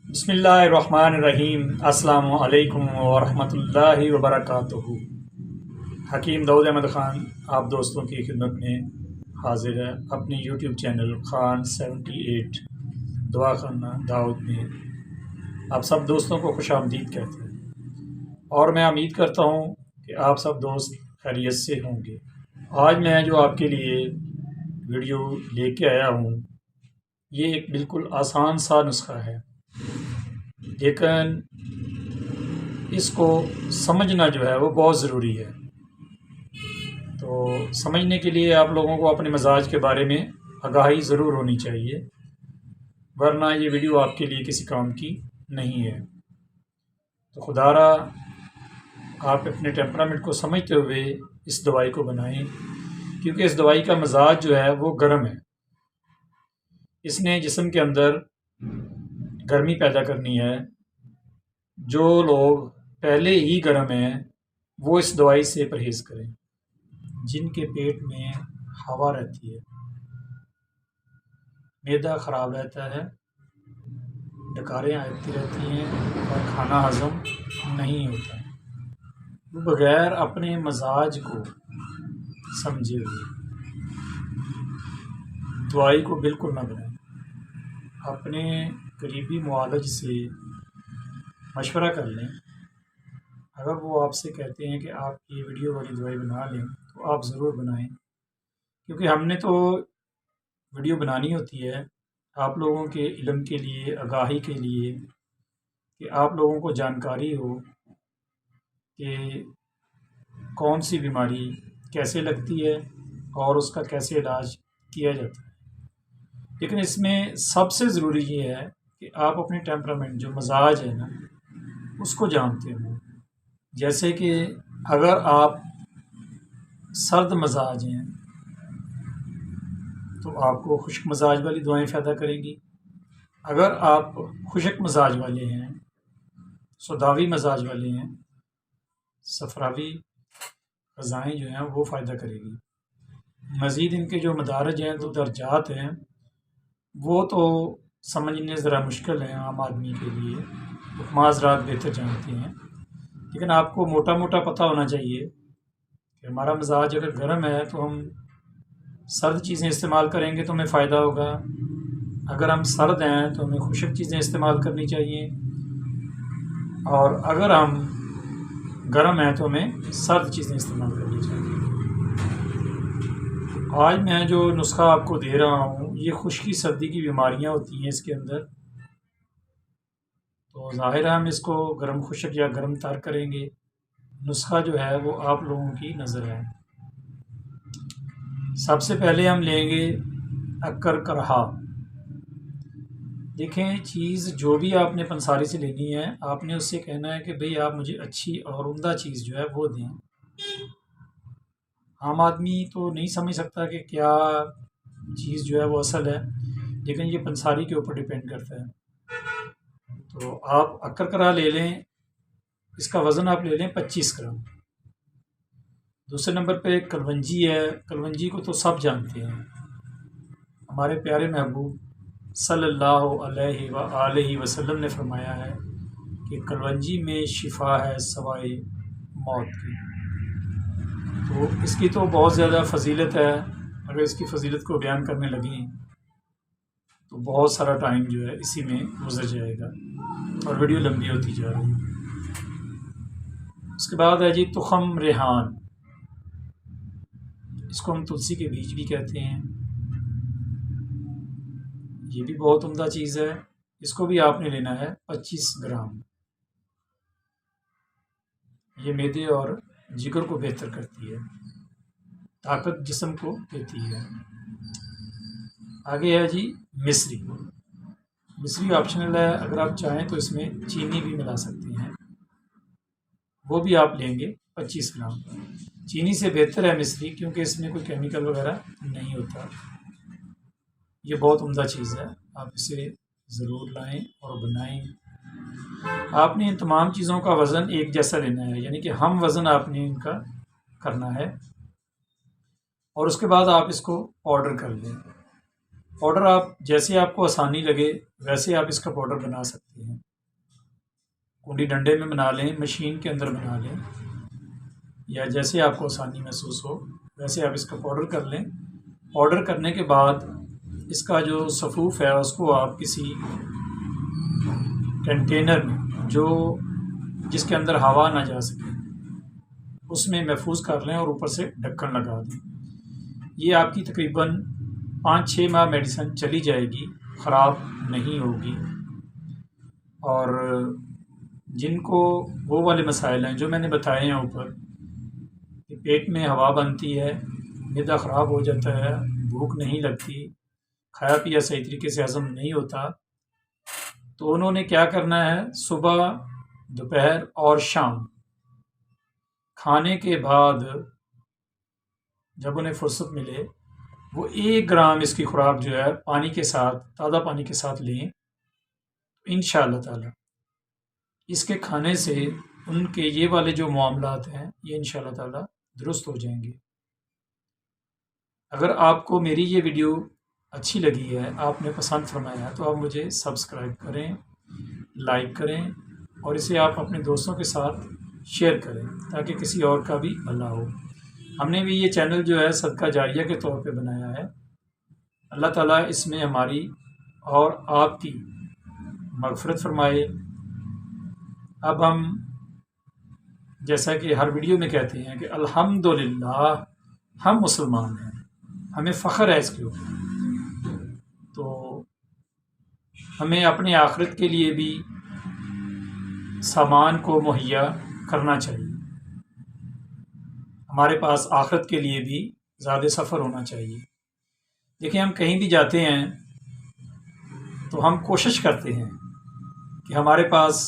بسم اللہ الرحمن الرحیم۔ السلام علیکم ورحمۃ اللہ وبرکاتہ۔ حکیم داؤد احمد خان آپ دوستوں کی خدمت میں حاضر ہے اپنے یوٹیوب چینل خان 78 دعا خانہ داؤد میں آپ سب دوستوں کو خوش آمدید کہتے ہیں، اور میں امید کرتا ہوں کہ آپ سب دوست خیریت سے ہوں گے۔ آج میں جو آپ کے لیے ویڈیو لے کے آیا ہوں، یہ ایک بالکل آسان سا نسخہ ہے، لیکن اس کو سمجھنا جو ہے وہ بہت ضروری ہے۔ تو سمجھنے کے لیے آپ لوگوں کو اپنے مزاج کے بارے میں آگاہی ضرور ہونی چاہیے، ورنہ یہ ویڈیو آپ کے لیے کسی کام کی نہیں ہے۔ تو خدا را آپ اپنے ٹیمپرامنٹ کو سمجھتے ہوئے اس دوائی کو بنائیں، کیونکہ اس دوائی کا مزاج جو ہے وہ گرم ہے۔ اس نے جسم کے اندر گرمی پیدا کرنی ہے۔ جو لوگ پہلے ہی گرم ہیں وہ اس دوائی سے پرہیز کریں۔ جن کے پیٹ میں ہوا رہتی ہے، معدہ خراب رہتا ہے، ڈکاریں آتی رہتی ہیں اور کھانا ہضم نہیں ہوتا، وہ بغیر اپنے مزاج کو سمجھے ہوئے دوائی کو بالکل نہ بنائیں۔ اپنے قریبی معالج سے مشورہ کر لیں۔ اگر وہ آپ سے کہتے ہیں کہ آپ یہ ویڈیو والی دوائی بنا لیں تو آپ ضرور بنائیں، کیونکہ ہم نے تو ویڈیو بنانی ہوتی ہے آپ لوگوں کے علم کے لیے، آگاہی کے لیے، کہ آپ لوگوں کو جانکاری ہو کہ کون سی بیماری کیسے لگتی ہے اور اس کا کیسے علاج کیا جاتا ہے۔ لیکن اس میں سب سے ضروری یہ ہے کہ آپ اپنے ٹیمپرامنٹ جو مزاج ہے نا اس کو جانتے ہوں۔ جیسے کہ اگر آپ سرد مزاج ہیں تو آپ کو خشک مزاج والی دوائیں فائدہ کریں گی۔ اگر آپ خشک مزاج والے ہیں، سوداوی مزاج والے ہیں، صفراوی غذائیں جو ہیں وہ فائدہ کرے گی۔ مزید ان کے جو مدارج ہیں، جو درجات ہیں، وہ تو سمجھنے ذرا مشکل ہیں عام آدمی کے لیے، حکماء حضرات بہتر جانتے ہیں۔ لیکن آپ کو موٹا موٹا پتہ ہونا چاہیے کہ ہمارا مزاج اگر گرم ہے تو ہم سرد چیزیں استعمال کریں گے تو ہمیں فائدہ ہوگا، اگر ہم سرد ہیں تو ہمیں خشک چیزیں استعمال کرنی چاہیے، اور اگر ہم گرم ہیں تو ہمیں سرد چیزیں استعمال کرنی چاہیے۔ آج میں جو نسخہ آپ کو دے رہا ہوں یہ خشکی سردی کی بیماریاں ہوتی ہیں اس کے اندر، تو ظاہر ہے ہم اس کو گرم خشک یا گرم تر کریں گے۔ نسخہ جو ہے وہ آپ لوگوں کی نظر ہے۔ سب سے پہلے ہم لیں گے اکر کرہا۔ دیکھیں، چیز جو بھی آپ نے پنساری سے لینی ہے آپ نے اس سے کہنا ہے کہ بھئی آپ مجھے اچھی اور عمدہ چیز جو ہے وہ دیں۔ عام آدمی تو نہیں سمجھ سکتا کہ کیا چیز جو ہے وہ اصل ہے، لیکن یہ پنساری کے اوپر ڈیپینڈ کرتا ہے۔ تو آپ اکر کرہا لے لیں، اس کا وزن آپ لے لیں 25 گرام۔ دوسرے نمبر پہ کلونجی ہے۔ کلونجی کو تو سب جانتے ہیں، ہمارے پیارے محبوب صلی اللہ علیہ وآلہ وسلم نے فرمایا ہے کہ کلونجی میں شفا ہے سوائے موت کی۔ تو اس کی تو بہت زیادہ فضیلت ہے، اگر اس کی فضیلت کو بیان کرنے لگیں تو بہت سارا ٹائم جو ہے اسی میں گزر جائے گا اور ویڈیو لمبی ہوتی جا رہی ہے۔ اس کے بعد ہے جی تخم ریحان، اس کو ہم تلسی کے بیج بھی کہتے ہیں، یہ بھی بہت عمدہ چیز ہے۔ اس کو بھی آپ نے لینا ہے 25 گرام۔ یہ معدے اور جگر کو بہتر کرتی ہے، طاقت جسم کو دیتی ہے۔ آگے ہے جی مصری۔ مصری آپشنل ہے، اگر آپ چاہیں تو اس میں چینی بھی ملا سکتے ہیں، وہ بھی آپ لیں گے 25 گرام۔ چینی سے بہتر ہے مصری، کیونکہ اس میں کوئی کیمیکل وغیرہ نہیں ہوتا۔ یہ بہت عمدہ چیز ہے، آپ اسے ضرور لائیں اور بنائیں۔ آپ نے ان تمام چیزوں کا وزن ایک جیسا لینا ہے، یعنی کہ ہم وزن آپ نے ان کا کرنا ہے، اور اس کے بعد آپ اس کو پاؤڈر کر لیں۔ پاؤڈر آپ جیسے آپ کو آسانی لگے ویسے آپ اس کا پاؤڈر بنا سکتے ہیں۔ کنڈی ڈنڈے میں بنا لیں، مشین کے اندر بنا لیں، یا جیسے آپ کو آسانی محسوس ہو ویسے آپ اس کا پاؤڈر کر لیں۔ پاؤڈر کرنے کے بعد اس کا جو صفوف ہے اس کو آپ کسی کنٹینر میں جس کے اندر ہوا نہ جا سکے اس میں محفوظ کر لیں اور اوپر سے ڈھکن لگا دیں۔ یہ آپ کی تقریباً 5-6 ماہ میڈیسن چلی جائے گی، خراب نہیں ہوگی۔ اور جن کو وہ والے مسائل ہیں جو میں نے بتائے ہیں اوپر کہ پیٹ میں ہوا بنتی ہے، معدہ خراب ہو جاتا ہے، بھوک نہیں لگتی، کھایا پیا صحیح طریقے سے ہضم نہیں ہوتا، تو انہوں نے کیا کرنا ہے، صبح، دوپہر اور شام کھانے کے بعد جب انہیں فرصت ملے وہ 1 گرام اس کی خوراک جو ہے پانی کے ساتھ، تازہ پانی کے ساتھ لیں۔ انشاءاللہ تعالی اس کے کھانے سے ان کے یہ والے جو معاملات ہیں یہ انشاءاللہ تعالی درست ہو جائیں گے۔ اگر آپ کو میری یہ ویڈیو اچھی لگی ہے، آپ نے پسند فرمایا ہے، تو آپ مجھے سبسکرائب کریں، لائک کریں اور اسے آپ اپنے دوستوں کے ساتھ شیئر کریں تاکہ کسی اور کا بھی بھلا ہو۔ ہم نے بھی یہ چینل جو ہے صدقہ جاریہ کے طور پہ بنایا ہے۔ اللہ تعالیٰ اس میں ہماری اور آپ کی مغفرت فرمائے۔ اب ہم جیسا کہ ہر ویڈیو میں کہتے ہیں کہ الحمدللہ ہم مسلمان ہیں، ہمیں فخر ہے اس کے اوپر، تو ہمیں اپنے آخرت کے لیے بھی سامان کو مہیا کرنا چاہیے۔ ہمارے پاس آخرت کے لیے بھی زیادہ سفر ہونا چاہیے۔ دیکھیں، ہم کہیں بھی جاتے ہیں تو ہم کوشش کرتے ہیں کہ ہمارے پاس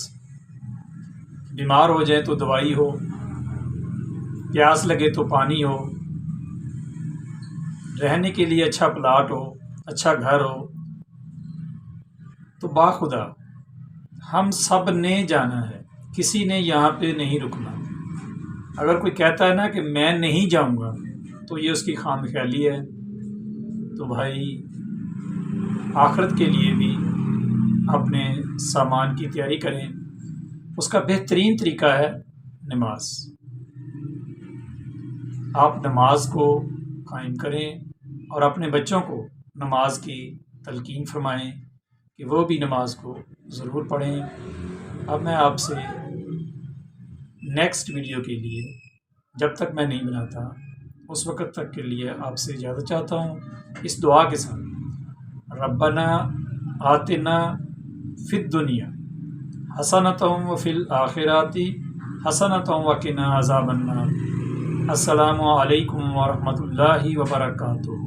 بیمار ہو جائے تو دوائی ہو، پیاس لگے تو پانی ہو، رہنے کے لیے اچھا پلاٹ ہو، اچھا گھر ہو۔ تو باخدا ہم سب نے جانا ہے، کسی نے یہاں پہ نہیں رکنا۔ اگر کوئی کہتا ہے نا کہ میں نہیں جاؤں گا تو یہ اس کی خام خیالی ہے۔ تو بھائی آخرت کے لیے بھی اپنے سامان کی تیاری کریں۔ اس کا بہترین طریقہ ہے نماز۔ آپ نماز کو قائم کریں اور اپنے بچوں کو نماز کی تلقین فرمائیں کہ وہ بھی نماز کو ضرور پڑھیں۔ اب میں آپ سے نیکسٹ ویڈیو کے لیے جب تک میں نہیں بناتا اس وقت تک کے لیے آپ سے اجازت چاہتا ہوں، اس دعا کے ساتھ: ربنا آتنا فی الدنیا حسنۃ وفی الآخرۃ حسنۃ وقنا عذاب النار۔ السلام علیکم ورحمۃ اللہ وبرکاتہ۔